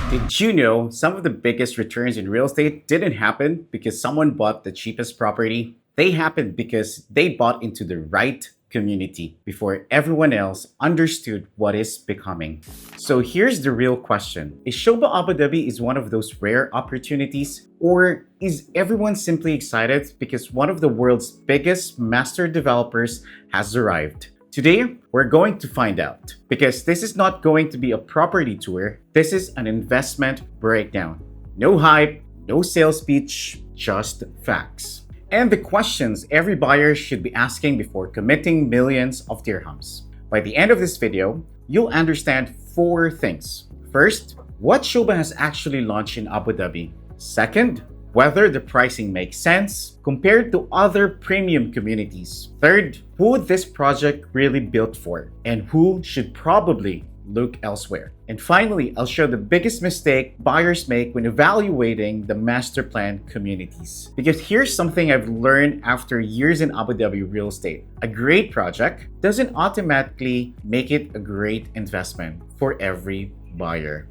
Did you know some of the biggest returns in real estate didn't happen because someone bought the cheapest property? They happened because they bought into the right community before everyone else understood what is becoming. So here's the real question. Is Sobha Abu Dhabi is one of those rare opportunities, or is everyone simply excited because one of the world's biggest master developers has arrived? Today, we're going to find out, because this is not going to be a property tour, this is an investment breakdown. No hype, no sales pitch, just facts. And the questions every buyer should be asking before committing millions of dirhams. By the end of this video, you'll understand 4 things. First, what Sobha has actually launched in Abu Dhabi. Second, whether the pricing makes sense compared to other premium communities. Third, who this project really built for and who should probably look elsewhere. And finally, I'll show the biggest mistake buyers make when evaluating the master plan communities. Because here's something I've learned after years in Abu Dhabi real estate. A great project doesn't automatically make it a great investment for every buyer.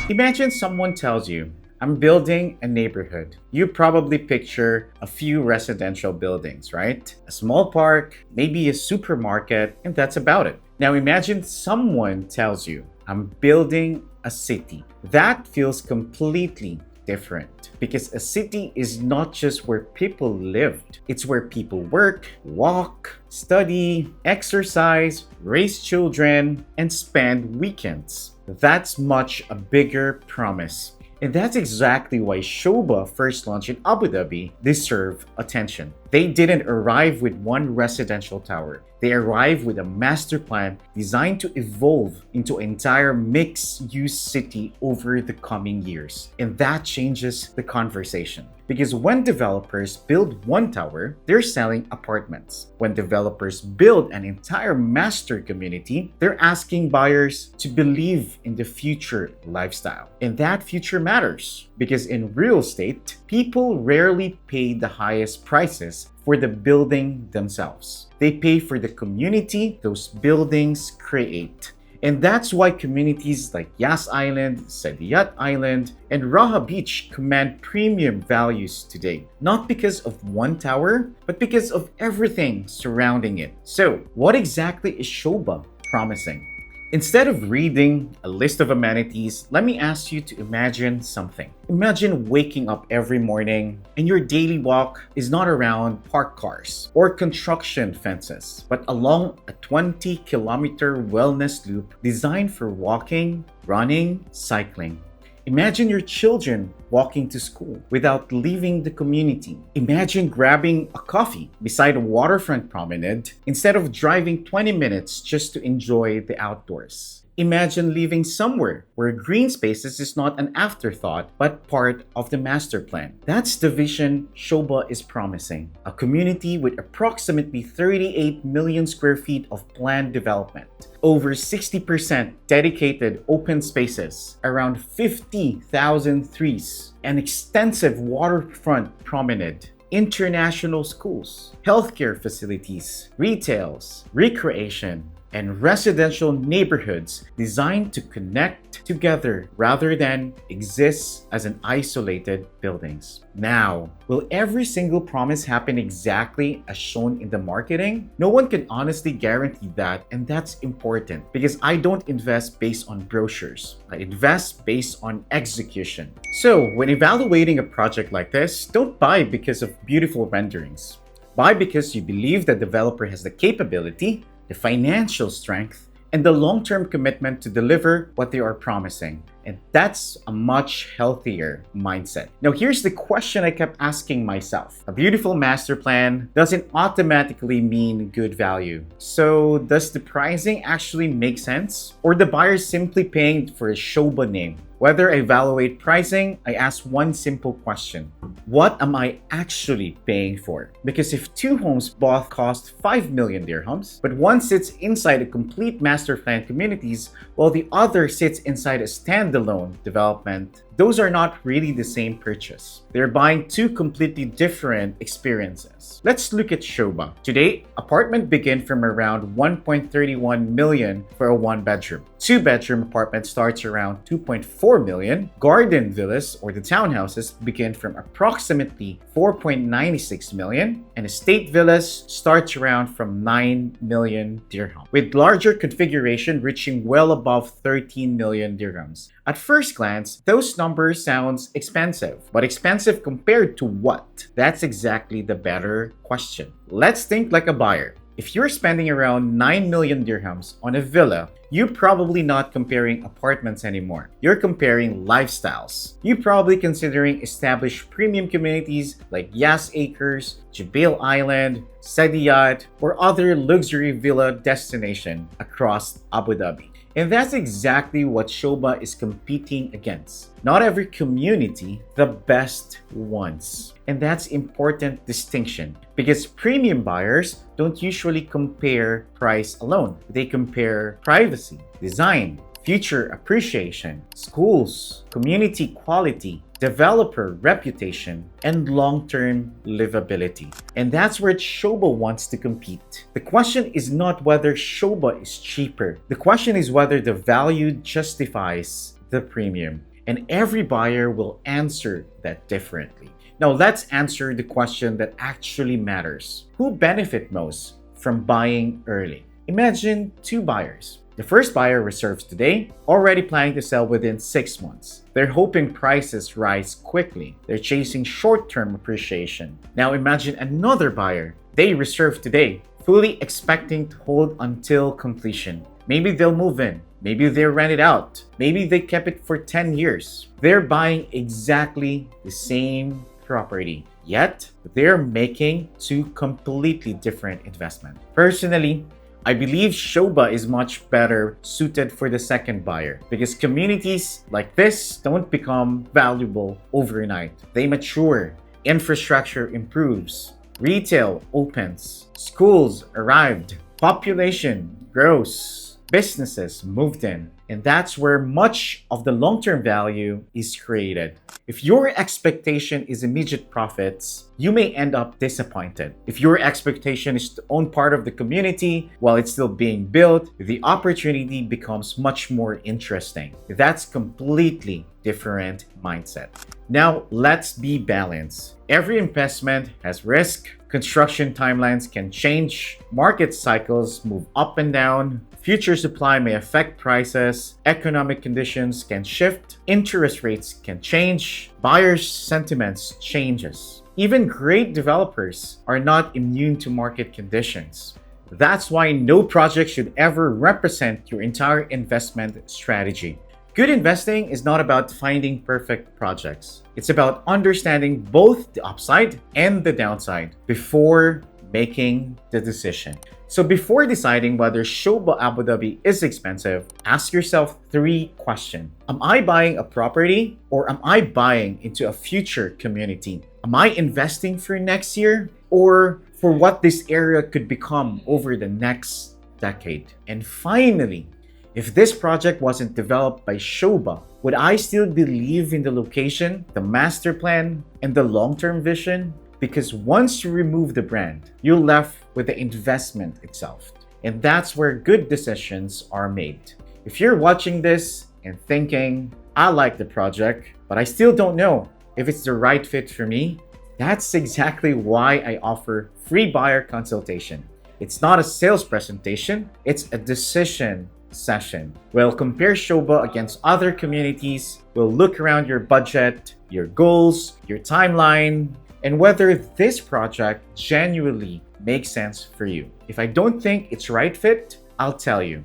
Imagine someone tells you, I'm building a neighborhood. You probably picture a few residential buildings, right? A small park, maybe a supermarket, and that's about it. Now imagine someone tells you, I'm building a city. That feels completely different, because a city is not just where people lived. It's where people work, walk, study, exercise, raise children, and spend weekends. That's much a bigger promise. And that's exactly why Sobha first launched in Abu Dhabi deserve attention. They didn't arrive with one residential tower. They arrived with a master plan designed to evolve into an entire mixed-use city over the coming years. And that changes the conversation. Because when developers build one tower, they're selling apartments. When developers build an entire master community, they're asking buyers to believe in the future lifestyle. And that future matters, because in real estate, people rarely pay the highest prices for the building themselves. They pay for the community those buildings create. And that's why communities like Yas Island, Saadiyat Island, and Raha Beach command premium values today. Not because of one tower, but because of everything surrounding it. So, what exactly is Sobha promising? Instead of reading a list of amenities, let me ask you to imagine something. Imagine waking up every morning and your daily walk is not around parked cars or construction fences, but along a 20-kilometer wellness loop designed for walking, running, cycling. Imagine your children walking to school without leaving the community. Imagine grabbing a coffee beside a waterfront promenade instead of driving 20 minutes just to enjoy the outdoors. Imagine living somewhere where green spaces is not an afterthought but part of the master plan. That's the vision Sobha is promising. A community with approximately 38 million square feet of planned development, over 60% dedicated open spaces, around 50,000 trees, an extensive waterfront promenade, international schools, healthcare facilities, retails, recreation, and residential neighborhoods designed to connect together rather than exist as an isolated buildings. Now, will every single promise happen exactly as shown in the marketing? No one can honestly guarantee that, and that's important because I don't invest based on brochures. I invest based on execution. So, when evaluating a project like this, don't buy because of beautiful renderings. Buy because you believe the developer has the capability, the financial strength, and the long-term commitment to deliver what they are promising. And that's a much healthier mindset. Now, here's the question I kept asking myself. A beautiful master plan doesn't automatically mean good value. So does the pricing actually make sense? Or the buyer simply paying for a Sobha name? Whether I evaluate pricing, I ask one simple question. What am I actually paying for? Because if two homes both cost 5 million dirhams, but one sits inside a complete master plan communities while the other sits inside a standalone development, those are not really the same purchase. They're buying two completely different experiences. Let's look at Sobha. Today, apartments begin from around 1.31 million for a one-bedroom. Two-bedroom apartment starts around 2.4 million. Garden villas or the townhouses begin from approximately 4.96 million. And estate villas starts around from 9 million dirham, with larger configuration reaching well above 13 million dirhams. At first glance, those numbers sounds expensive, but expensive compared to what? That's exactly the better question. Let's think like a buyer. If you're spending around 9 million dirhams on a villa, you're probably not comparing apartments anymore. You're comparing lifestyles. You're probably considering established premium communities like Yas Acres, Jubail Island, Sadiyat, or other luxury villa destination across Abu Dhabi. And that's exactly what Sobha is competing against. Not every community, the best ones. And that's important distinction because premium buyers don't usually compare price alone. They compare privacy, design, future appreciation, schools, community quality, developer reputation, and long-term livability. And that's where Sobha wants to compete. The question is not whether Sobha is cheaper. The question is whether the value justifies the premium. And every buyer will answer that differently. Now let's answer the question that actually matters. Who benefit most from buying early? Imagine two buyers. The first buyer reserves today, already planning to sell within 6 months. They're hoping prices rise quickly. They're chasing short-term appreciation. Now imagine another buyer. They reserve today, fully expecting to hold until completion. Maybe they'll move in. Maybe they'll rent it out. Maybe they kept it for 10 years. They're buying exactly the same property, yet they're making two completely different investments. Personally, I believe Sobha is much better suited for the second buyer because communities like this don't become valuable overnight. They mature, infrastructure improves, retail opens, schools arrived, population grows, businesses moved in, and that's where much of the long-term value is created. If your expectation is immediate profits, you may end up disappointed. If your expectation is to own part of the community while it's still being built, the opportunity becomes much more interesting. That's completely different mindset. Now, let's be balanced. Every investment has risk. Construction timelines can change. Market cycles move up and down. Future supply may affect prices, economic conditions can shift, interest rates can change, buyers' sentiments changes. Even great developers are not immune to market conditions. That's why no project should ever represent your entire investment strategy. Good investing is not about finding perfect projects. It's about understanding both the upside and the downside before making the decision. So before deciding whether Sobha Abu Dhabi is expensive, ask yourself 3 questions. Am I buying a property or am I buying into a future community? Am I investing for next year or for what this area could become over the next decade? And finally, if this project wasn't developed by Sobha, would I still believe in the location, the master plan, and the long-term vision? Because once you remove the brand, you're left with the investment itself. And that's where good decisions are made. If you're watching this and thinking, I like the project, but I still don't know if it's the right fit for me, that's exactly why I offer free buyer consultation. It's not a sales presentation, it's a decision session. We'll compare Sobha against other communities, we'll look around your budget, your goals, your timeline, and whether this project genuinely makes sense for you. If I don't think it's right fit, I'll tell you.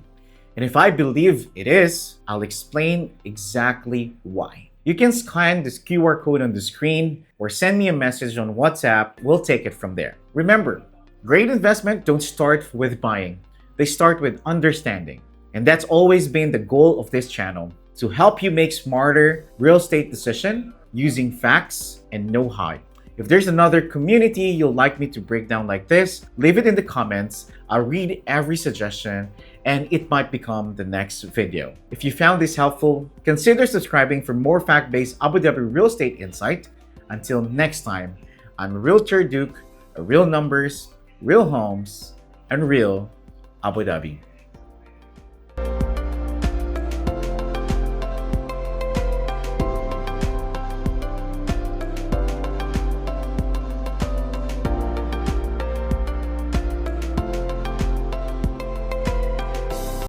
And if I believe it is, I'll explain exactly why. You can scan this QR code on the screen or send me a message on WhatsApp. We'll take it from there. Remember, great investment don't start with buying. They start with understanding. And that's always been the goal of this channel. to help you make smarter real estate decision using facts and no hype. If there's another community you'd like me to break down like this, leave it in the comments. I'll read every suggestion and it might become the next video. If you found this helpful, consider subscribing for more fact-based Abu Dhabi real estate insight. Until next time, I'm Realtor Duke, real numbers, real homes, and real Abu Dhabi.